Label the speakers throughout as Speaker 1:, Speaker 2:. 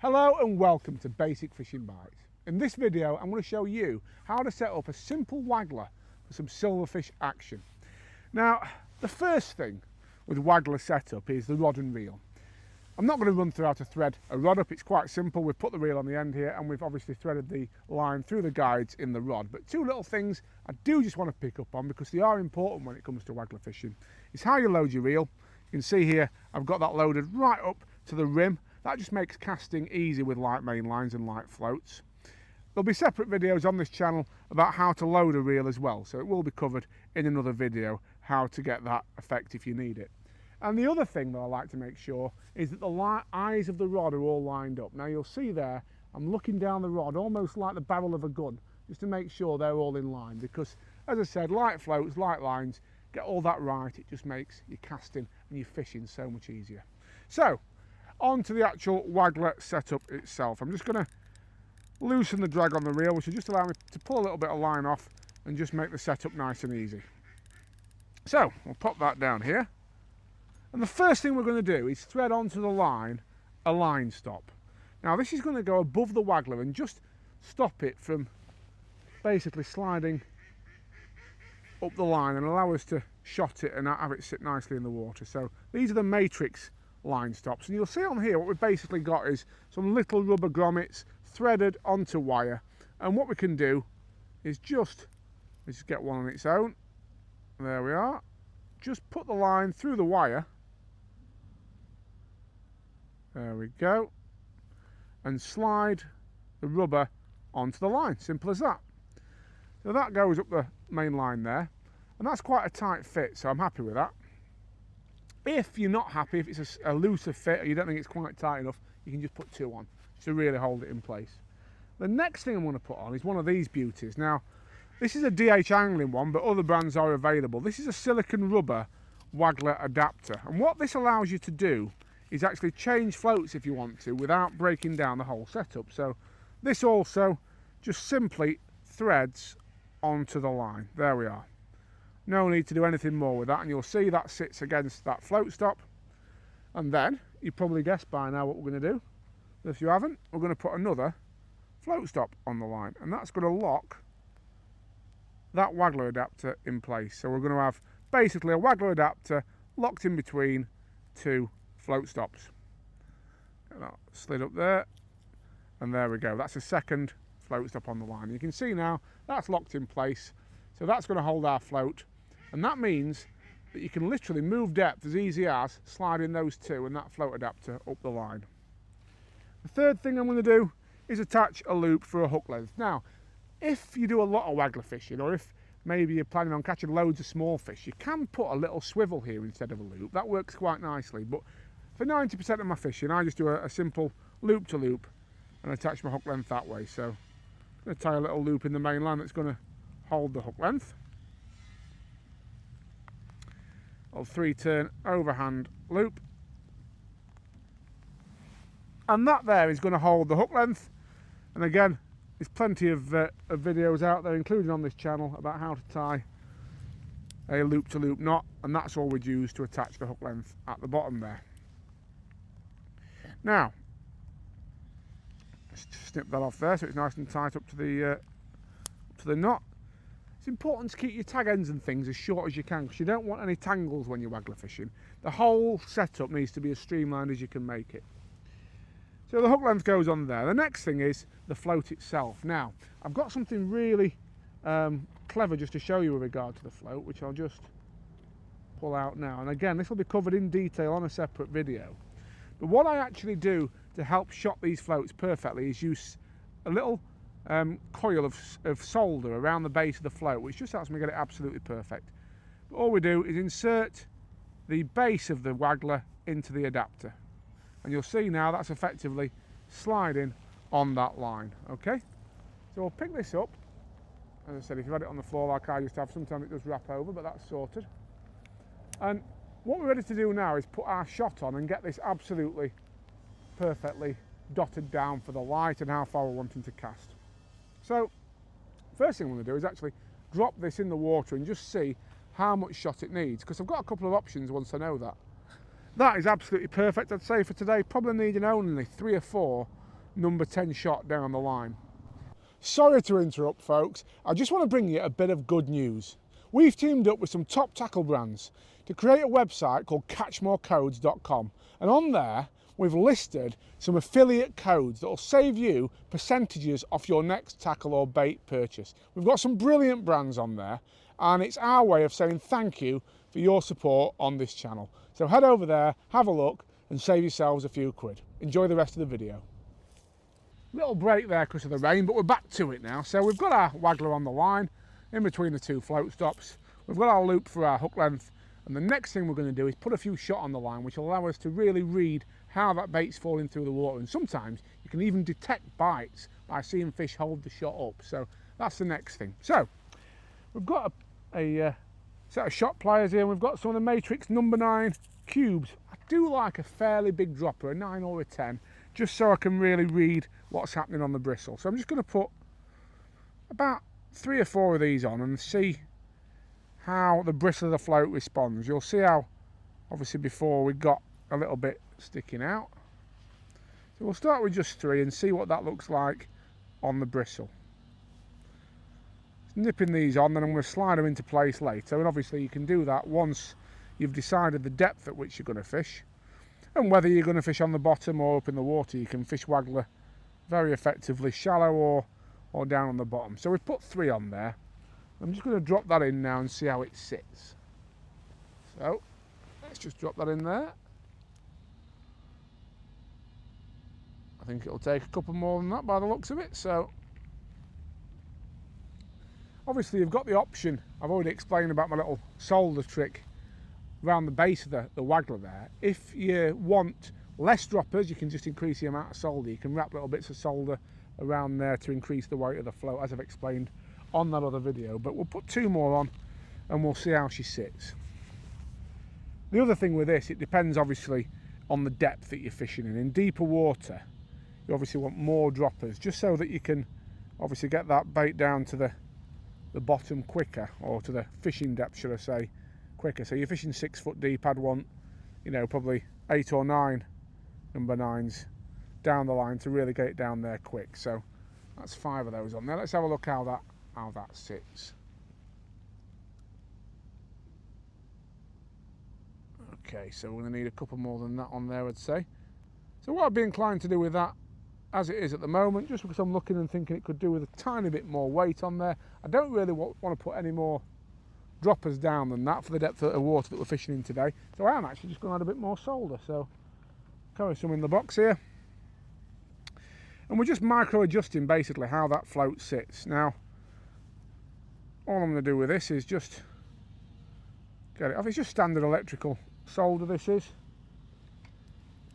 Speaker 1: Hello and welcome to Basic Fishing Bites. In this video I'm going to show you how to set up a simple waggler for some silverfish action. Now the first thing with waggler setup is the rod and reel. I'm not going to run through how to thread a rod up, it's quite simple. We've put the reel on the end here and we've obviously threaded the line through the guides in the rod. But two little things I do just want to pick up on because they are important when it comes to waggler fishing is how you load your reel. You can see here I've got that loaded right up to the rim. That just makes casting easy with light main lines and light floats. There'll be separate videos on this channel about how to load a reel as well, so it will be covered in another video how to get that effect if you need it. And the other thing that I like to make sure is that the eyes of the rod are all lined up. Now you'll see there, I'm looking down the rod almost like the barrel of a gun, just to make sure they're all in line, because as I said, light floats, light lines, get all that right, it just makes your casting and your fishing so much easier. So, on to the actual waggler setup itself. I'm just going to loosen the drag on the reel, which will just allow me to pull a little bit of line off and just make the setup nice and easy. So, we'll pop that down here. And the first thing we're going to do is thread onto the line a line stop. Now this is going to go above the waggler and just stop it from basically sliding up the line and allow us to shot it and have it sit nicely in the water. So these are the matrix line stops, and you'll see on here what we've basically got is some little rubber grommets threaded onto wire, and what we can do is just, let's get one on its own, there we are, just put the line through the wire, there we go, and slide the rubber onto the line, simple as that. So that goes up the main line there, and that's quite a tight fit, so I'm happy with that. If you're not happy, if it's a looser fit or you don't think it's quite tight enough, you can just put two on to really hold it in place. The next thing I'm going to put on is one of these beauties. Now, this is a DH angling one, but other brands are available. This is a silicone rubber waggler adapter, and what this allows you to do is actually change floats if you want to without breaking down the whole setup. So this also just simply threads onto the line. There we are. No need to do anything more with that, and you'll see that sits against that float stop. And then you probably guessed by now what we're going to do. If you haven't, we're going to put another float stop on the line, and that's going to lock that waggler adapter in place. So we're going to have basically a waggler adapter locked in between two float stops. Get that slid up there, and there we go. That's a second float stop on the line. You can see now that's locked in place, so that's going to hold our float, and that means that you can literally move depth as easy as sliding those two and that float adapter up the line. The third thing I'm going to do is attach a loop for a hook length. Now, if you do a lot of waggler fishing, or if maybe you're planning on catching loads of small fish, you can put a little swivel here instead of a loop. That works quite nicely, but for 90% of my fishing, I just do a simple loop to loop and attach my hook length that way. So I'm going to tie a little loop in the main line that's going to hold the hook length. A 3-turn overhand loop. And that there is going to hold the hook length. And again, there's plenty of videos out there, including on this channel, about how to tie a loop to loop knot, and that's all we'd use to attach the hook length at the bottom there. Now, just snip that off there so it's nice and tight up to the knot. It's important to keep your tag ends and things as short as you can, because you don't want any tangles when you're waggler fishing. The whole setup needs to be as streamlined as you can make it. So the hook length goes on there. The next thing is the float itself. Now, I've got something really clever just to show you with regard to the float, which I'll just pull out now. And again, this will be covered in detail on a separate video. But what I actually do to help shot these floats perfectly is use a little coil of solder around the base of the float, which just helps me get it absolutely perfect. But all we do is insert the base of the waggler into the adapter, and you'll see now that's effectively sliding on that line. Okay, so we'll pick this up. As I said, if you've had it on the floor like I just have, sometimes it does wrap over, but that's sorted. And what we're ready to do now is put our shot on and get this absolutely perfectly dotted down for the light and how far we're wanting to cast. So first thing I'm going to do is actually drop this in the water and just see how much shot it needs, because I've got a couple of options once I know that. That is absolutely perfect, I'd say, for today. Probably needing only 3 or 4 number 10 shot down the line. Sorry to interrupt, folks. I just want to bring you a bit of good news. We've teamed up with some top tackle brands to create a website called catchmorecodes.com, and on there we've listed some affiliate codes that will save you percentages off your next tackle or bait purchase. We've got some brilliant brands on there, and it's our way of saying thank you for your support on this channel. So head over there, have a look, and save yourselves a few quid. Enjoy the rest of the video. Little break there because of the rain, but we're back to it now. So we've got our waggler on the line in between the two float stops. We've got our loop for our hook length, and the next thing we're going to do is put a few shot on the line, which will allow us to really read how that bait's falling through the water. And sometimes you can even detect bites by seeing fish hold the shot up. So that's the next thing. So we've got a set of shot pliers here, and we've got some of the Matrix number 9 cubes. I do like a fairly big dropper, a 9 or a 10, just so I can really read what's happening on the bristle. So I'm just going to put about 3 or 4 of these on and see how the bristle of the float responds. You'll see how, obviously before we got a little bit sticking out. So we'll start with just 3 and see what that looks like on the bristle. Nipping these on, then I'm going to slide them into place later, and obviously you can do that once you've decided the depth at which you're going to fish and whether you're going to fish on the bottom or up in the water. You can fish waggler very effectively shallow or down on the bottom. So we've put 3 on there. I'm just going to drop that in now and see how it sits. So let's just drop that in there. I think it'll take a couple more than that by the looks of it. So obviously you've got the option, I've already explained about my little solder trick around the base of the waggler there. If you want less droppers, you can just increase the amount of solder. You can wrap little bits of solder around there to increase the weight of the float, as I've explained on that other video. But we'll put 2 more on and we'll see how she sits. The other thing with this, it depends obviously on the depth that you're fishing in. In deeper water, you obviously want more droppers, just so that you can obviously get that bait down to the bottom quicker, or to the fishing depth, should I say, quicker. So you're fishing 6 foot deep, I'd want, you know, probably 8 or 9 number 9s down the line to really get it down there quick. So that's 5 of those on there. Let's have a look how that sits. Okay, so we're going to need a couple more than that on there, I'd say. So what I'd be inclined to do with that as it is at the moment, just because I'm looking and thinking it could do with a tiny bit more weight on there, I don't really want to put any more droppers down than that for the depth of water that we're fishing in today. So I am actually just going to add a bit more solder. So carry some in the box here, and we're just micro adjusting basically how that float sits. Now all I'm going to do with this is just get it off. It's just standard electrical solder, this is.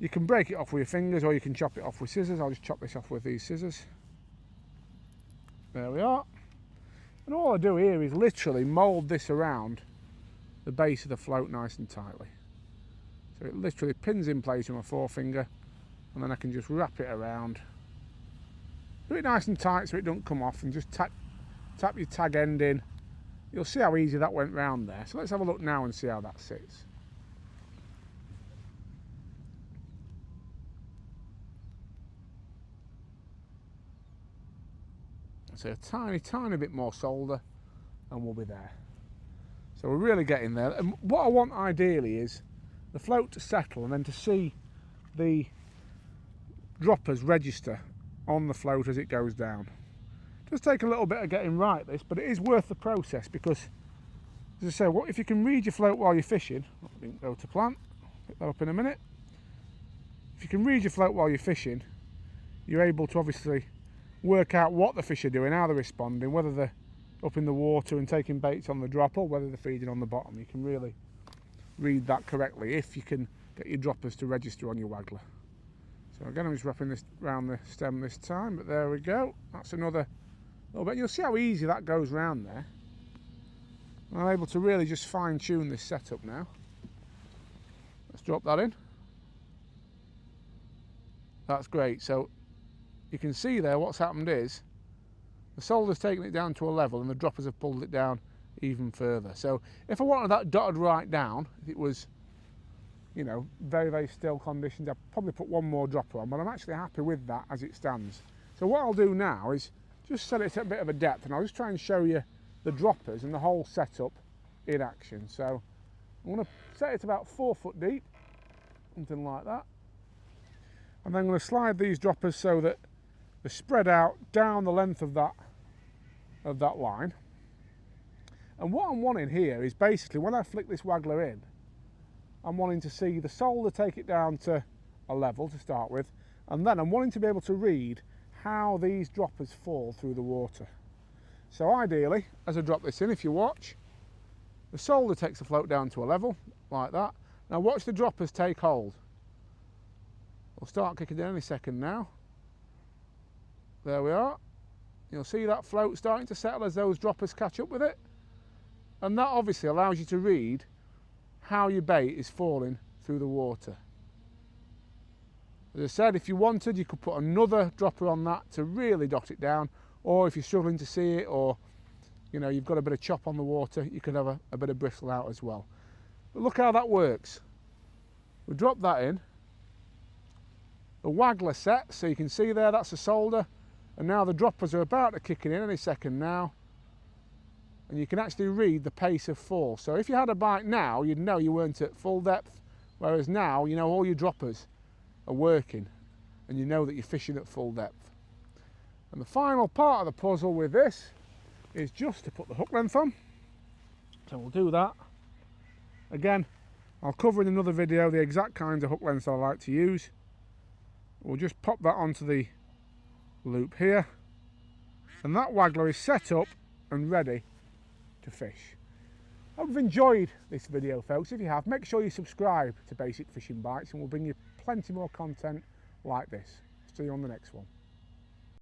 Speaker 1: You can break it off with your fingers, or you can chop it off with scissors. I'll just chop this off with these scissors. There we are. And all I do here is literally mould this around the base of the float nice and tightly. So it literally pins in place with my forefinger, and then I can just wrap it around. Do it nice and tight so it don't come off, and just tap your tag end in. You'll see how easy that went round there. So let's have a look now and see how that sits. So a tiny bit more solder and we'll be there. So we're really getting there. And what I want ideally is the float to settle, and then to see the droppers register on the float as it goes down. It does take a little bit of getting right this, but it is worth the process, because as I say, if you can read your float while you're fishing, I didn't go to plan, pick that up in a minute. If you can read your float while you're fishing, you're able to obviously work out what the fish are doing, how they're responding, whether they're up in the water and taking baits on the drop, or whether they're feeding on the bottom. You can really read that correctly if you can get your droppers to register on your waggler. So again, I'm just wrapping this around the stem this time, but there we go. That's another little bit. You'll see how easy that goes round there. I'm able to really just fine tune this setup now. Let's drop that in. That's great. So you can see there what's happened is the solder's taken it down to a level, and the droppers have pulled it down even further. So if I wanted that dotted right down, if it was you know, very, very still conditions. I'll probably put one more dropper on, but I'm actually happy with that as it stands. So what I'll do now is just set it at a bit of a depth, and I'll just try and show you the droppers and the whole setup in action. So I'm going to set it about 4 foot deep, something like that. And then I'm going to slide these droppers so that they're spread out down the length of that line. And what I'm wanting here is basically when I flick this waggler in, I'm wanting to see the solder take it down to a level to start with, and then I'm wanting to be able to read how these droppers fall through the water. So ideally, as I drop this in, if you watch, the solder takes the float down to a level, like that. Now watch the droppers take hold. We'll start kicking in any second now. There we are. You'll see that float starting to settle as those droppers catch up with it. And that obviously allows you to read how your bait is falling through the water. As I said, if you wanted, you could put another dropper on that to really dot it down, or if you're struggling to see it, or you know, you've got a bit of chop on the water, you could have a bit of bristle out as well. But look how that works. We drop that in, the waggler set, so you can see there, that's the solder, and now the droppers are about to kick in any second now. And you can actually read the pace of fall. So if you had a bite now, you'd know you weren't at full depth, whereas now you know all your droppers are working and you know that you're fishing at full depth. And the final part of the puzzle with this is just to put the hook length on. So we'll do that. Again, I'll cover in another video the exact kinds of hook lengths I like to use. We'll just pop that onto the loop here, and that waggler is set up and ready to fish. I hope you've enjoyed this video, folks. If you have, make sure you subscribe to Basic Fishing Bites, and we'll bring you plenty more content like this. See you on the next one.